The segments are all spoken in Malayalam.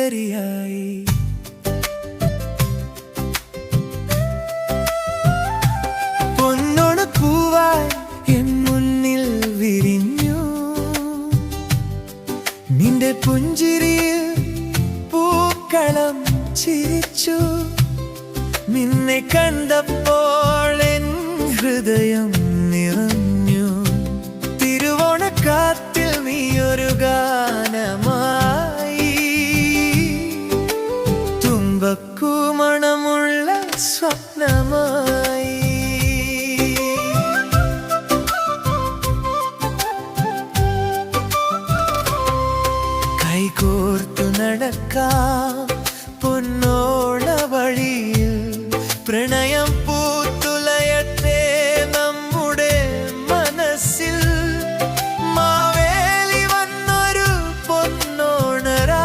സുന്ദരിയായി. പൊന്നോണപ്പൂവായി എൻ മുന്നിൽ വിരിഞ്ഞു. നിന്റെ പുഞ്ചിരിയിൽ പൂക്കളം ചിരിച്ചു. നിന്നെ കണ്ടപ്പോൾ എൻ ഹൃദയം നിറഞ്ഞു. തിരുവോണക്കാറ്റിൽ നീയൊരു ഗാനമായി. തുമ്പപ്പൂമണമുള്ള സ്വപ്നമായി. കൈകോർത്തു നടക്കാം പൊന്നോണ വഴിയിൽ. പ്രണയം പൂത്തുലയട്ടെ നമ്മുടെ മനസ്സിൽ. മാവേലി വന്നൊരു പൊന്നോണരാവിൽ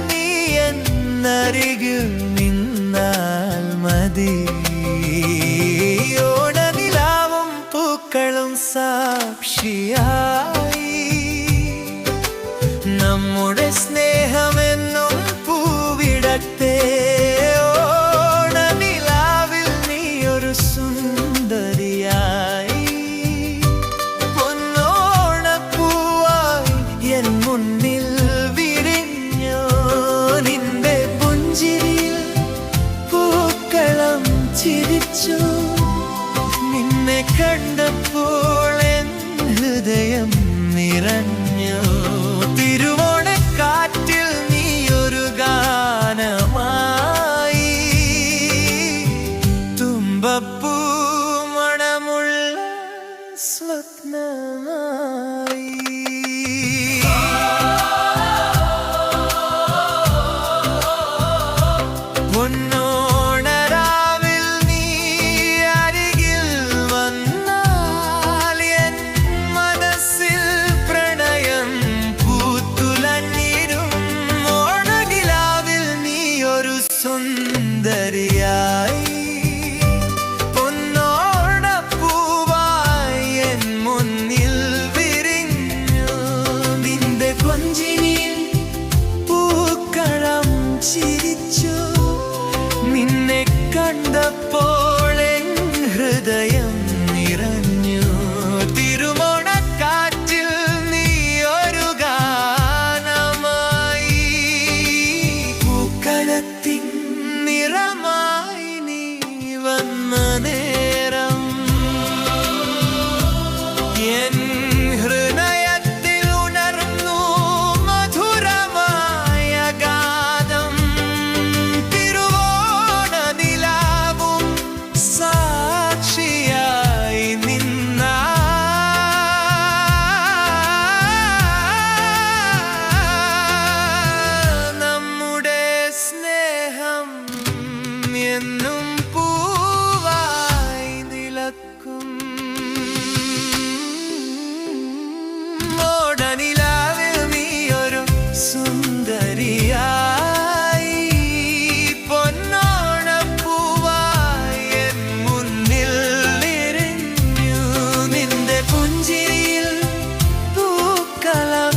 നീ എന്നരികിൽ നിന്നാൽ മതി. ഓണനിലാവും പൂക്കളും സാക്ഷിയായി. നമ്മുടെ സ്നേഹമെന്നും പൂവിടട്ടെ. ഓണനിലാവിൽ നീയൊരു സുന്ദരിയായി. പൊന്നോണപ്പൂവായി എൻ മുന്നിൽ വിരിഞ്ഞു. നിന്റെ പുഞ്ചിരിയിൽ പൂക്കളം ചിരിച്ചു. നിന്നെ കണ്ടപ്പോൾ എൻ ഹൃദയം നിറഞ്ഞു. തിരുവോണക്കാറ്റിൽ നീയൊരു ഗാനമായി. തുമ്പപ്പൂമണമുള്ള സ്വപ്നമായി. പൊന്നോണരാവിൽ നീ അരികിൽ വന്നാൽ എൻ മനസ്സിൽ പ്രണയം പൂത്തുലഞ്ഞിരും. ഓണനിലാവിൽ നീയൊരു സുന്ദരിയായി. പൊന്നോണപ്പൂവായി എൻ മുന്നിൽ വിരിഞ്ഞു. നിന്റെ കൊഞ്ചിനിൽ പൂക്കളം ചിരിച്ചു. നിന്നെ കണ്ടപ്പോൾ എൻ ഹൃദയം നിറഞ്ഞു. തിരുവോണക്കാറ്റിൽ നീയൊരു ഗാനമായി. പൂക്കളത്തിൻ നിറമായി നീ വന്ന നേരം എൻ ഹൃദയത്തിൽ ഉണർന്നു മധുരമായ ഗാനം. തിരുവോണനിലാവും സാക്ഷിയായി നിന്ന നമ്മുടെ സ്നേഹം എന്നും പൂവായി നിലക്കും. ഓണനിലാവിൽ നീയൊരു സുന്ദരിയായി. പൊന്നോണപ്പൂവായി എൻ മുന്നിൽ വിരിഞ്ഞു. നിന്റെ പുഞ്ചിരിയിൽ പൂക്കളം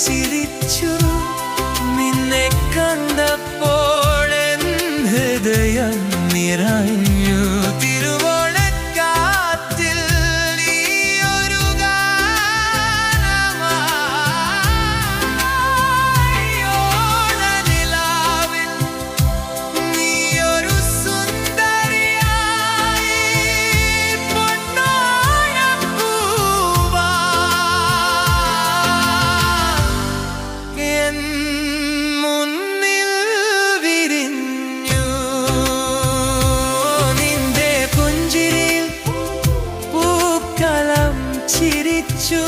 ചിരിച്ചു. നിന്നെ കണ്ടപ്പോൾ എൻ ഹൃദയം നിറഞ്ഞു. തിരുവോണക്കാറ്റിൽ നീയൊരു ഗാനമായി. ഓണനിലാവിൽ നീയൊരു സുന്ദരിയായി. പൊന്നോണപ്പൂവായി എൻ മുന്നിൽ വിരിഞ്ഞു. നിന്റെ പുഞ്ചിരിയിൽ പൂക്കളം ചിരിച്ചു.